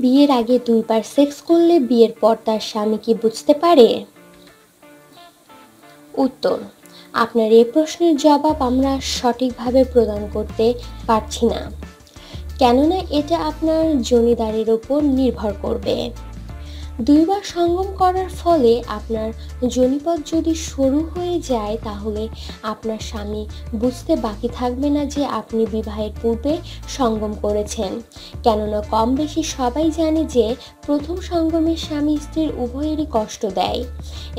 বিয়ের আগে দুইবার সেক্স করলে বিয়ের পর তার স্বামী কি বুঝতে পারে? উত্তর: আপনার এই প্রশ্নের জবাব আমরা সঠিকভাবে প্রদান করতে পারছি না, কেননা এটা আপনার জনিদারের উপর নির্ভর করবে। দুইবার সঙ্গম করার ফলে আপনার যোনিপথ যদি সরু হয়ে যায়, তাহলে আপনার স্বামী বুঝতে বাকি থাকবে না যে আপনি বিবাহের পূর্বে সঙ্গম করেছেন, কেননা কম বেশি সবাই জানে যে প্রথম সঙ্গমের স্বামী স্ত্রীর উভয়েরই কষ্ট দেয়,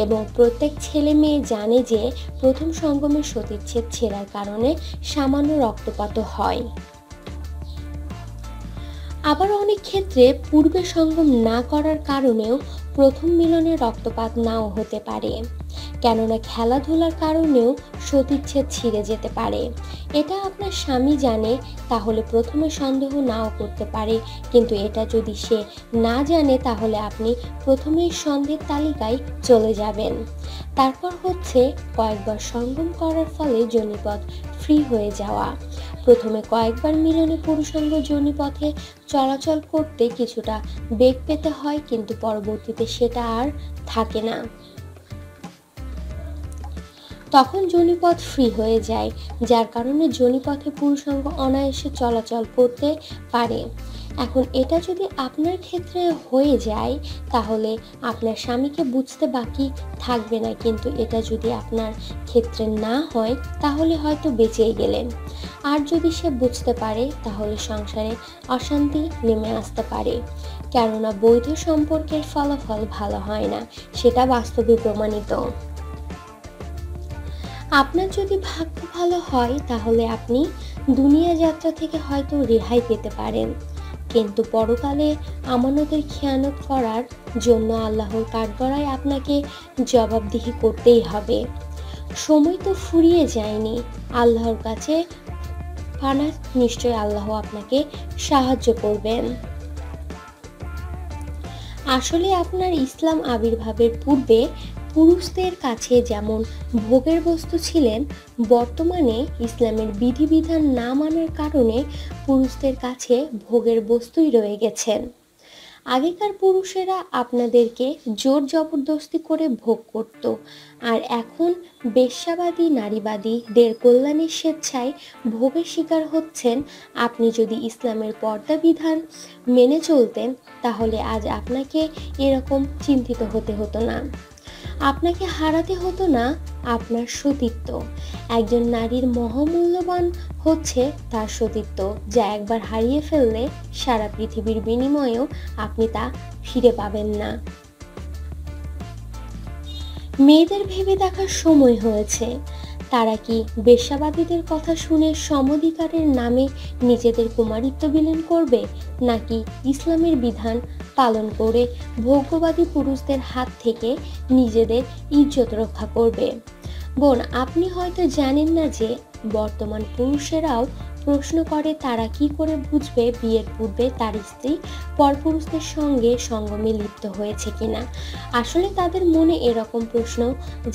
এবং প্রত্যেক ছেলে মেয়ে জানে যে প্রথম সঙ্গমের সতীচ্ছেদ ছেঁড়ার কারণে সামান্য রক্তপাত হয়। আবার অনেক ক্ষেত্রে পূর্বে সঙ্গম না করার কারণেও প্রথম মিলনে রক্তপাত নাও হতে পারে, কেননা খেলাধুলার কারণেও সতীচ্ছেদ ছিঁড়ে যেতে পারে। এটা আপনার স্বামী জানে, তাহলে প্রথমে সন্দেহ নাও করতে পারে, কিন্তু এটা যদি সে না জানে তাহলে আপনি প্রথমেই সন্দেহের তালিকায় চলে যাবেন। তারপর হচ্ছে কয়েকবার সঙ্গম করার ফলে যোনিপথ ফ্রি হয়ে যাওয়া। প্রথমে কয়েকবার মিলনে পুরুষাঙ্গ যোনিপথে চলাচল করতে কিছুটা বেগ পেতে হয়, কিন্তু পরবর্তীতে সেটা আর থাকে না, তখন যোনিপথ ফ্রি হয়ে যায়, যার কারণে যোনিপথে পুরুষাঙ্গ অনায়াসে চলাচল করতে পারে। এখন এটা যদি আপনার ক্ষেত্রে হয়ে যায়, তাহলে আপনার স্বামীকে বুঝতে বাকি থাকবে না, কিন্তু এটা যদি আপনার ক্ষেত্রে না হয় তাহলে হয়তো বেঁচেই গেলেন। আর যদি সে বুঝতে পারে তাহলে সংসারে অশান্তি নেমে আসতে পারে, কেননা বৈধ সম্পর্কের ফলাফল ভালো হয় না, সেটা বাস্তবে প্রমাণিত। আপনার যদি ভাগ্য ভালো হয় তাহলে আপনি দুনিয়া যাত্রা থেকে হয়তো রেহাই পেতে পারেন, কিন্তু পরকালে আমানতের খেয়ানত করার জন্য আল্লাহর কাঠগড়ায় আপনাকে জবাবদিহি করতেই হবে। সময় তো ফুরিয়ে যায়নি, আল্লাহর কাছে পানা, নিশ্চয় আল্লাহ আপনাকে সাহায্য করবেন। আসলে আপনার ইসলাম আবির্ভাবের পূর্বে পুরুষদের কাছে যেমন ভোগের বস্তু ছিলেন, বর্তমানে ইসলামের বিধিবিধান না মানার কারণে পুরুষদের কাছে ভোগের বস্তুই রয়ে গেছেন। আগেকার পুরুষেরা আপনাদেরকে জোর জবরদস্তি করে ভোগ করত, আর এখন বেশ্যাবাদী নারীবাদীদের কল্যাণের স্বেচ্ছায় ভোগের শিকার হচ্ছেন। আপনি যদি ইসলামের পর্দা বিধান মেনে চলতেন তাহলে আজ আপনাকে এরকম চিন্তিত হতে হতো না, আপনাকে হারাতে হতো না আপনার সতীত্ব। একজন নারীর মহামূল্যবান হচ্ছে তার সতীত্ব, যা একবার হারিয়ে ফেললে সারা পৃথিবীর বিনিময়েও আপনি তা ফিরে পাবেন না। মেয়েদের ভেবে দেখার সময় হয়েছে, তারা কি বেশ্যাবাদীদের কথা শুনে সমধিকারের নামে নিজেদের কুমারিত্ব বিলীন করবে, নাকি ইসলামের বিধান পালন করে ভোগ্যবাদী পুরুষদের হাত থেকে নিজেদের ইজ্জত রক্ষা করবে? বোন, আপনি হয়তো জানেন না যে বর্তমান পুরুষেরাও প্রশ্ন করে তারা কি করে বুঝবে বিয়ের পূর্বে তার স্ত্রী পরপুরুষদের সঙ্গে সঙ্গমে লিপ্ত হয়েছে কিনা। আসলে তাদের মনে এরকম প্রশ্ন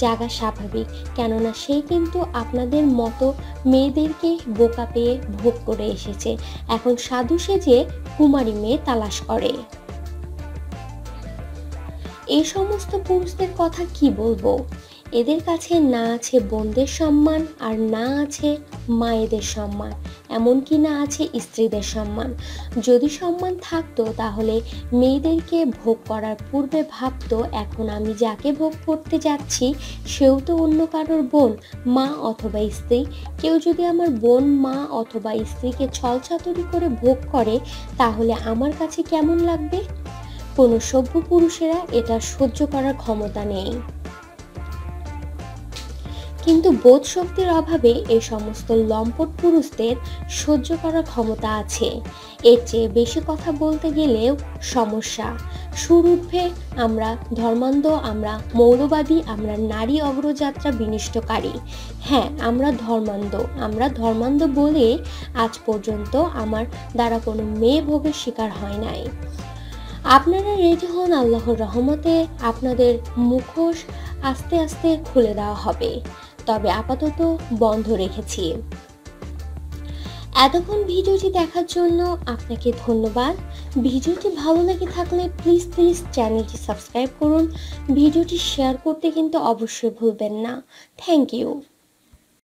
জাগা স্বাভাবিক, কেননা সে কিন্তু আপনাদের মতো মেয়েদেরকে বোকা পেয়ে ভোগ করে এসেছে, এখন সাধু সেজে কুমারী মেয়ে তালাশ করে। এই সমস্ত পুরুষদের কথা কি বলবো, এদের কাছে না আছে বোনদের সম্মান, আর না আছে মায়েদের সম্মান, এমনকি না আছে স্ত্রীদের সম্মান। যদি সম্মান থাকতো তাহলে মেয়েদেরকে ভোগ করার পূর্বে ভাবতো এখন আমি যাকে ভোগ করতে যাচ্ছি সেও তো অন্য কারোর বোন, মা অথবা স্ত্রী। কেউ যদি আমার বোন, মা অথবা স্ত্রীকে ছলচাতুরি করে ভোগ করে তাহলে আমার কাছে কেমন লাগবে? কোনো সভ্য পুরুষেরা এটা সহ্য করার ক্ষমতা নেই, কিন্তু বোধ শক্তির অভাবে এই সমস্ত লম্পট পুরুষদের সহ্য করার ক্ষমতা আছে। এর চেয়ে বেশি কথা বলতে গেলেও সমস্যা, সুর উঠবে আমরা ধর্মান্ধ, আমরা মৌলবাদী, আমরা নারী অগ্রযাত্রা বিনষ্টকারী। হ্যাঁ, আমরা ধর্মান্ধ বলে আজ পর্যন্ত আমার দ্বারা কোনো মেয়ে ভোগের শিকার হয় নাই। আপনারা রেডি হন, আল্লাহর রহমতে আপনাদের মুখোশ আস্তে আস্তে খুলে দেওয়া হবে, তবে আপাতত বন্ধ রেখেছি। এতক্ষণ ভিডিওটি দেখার জন্য আপনাকে ধন্যবাদ। ভিডিওটি ভালো লেগে থাকলে প্লিজ চ্যানেলটি সাবস্ক্রাইব করুন। ভিডিওটি শেয়ার করতে কিন্তু অবশ্যই ভুলবেন না। Thank you.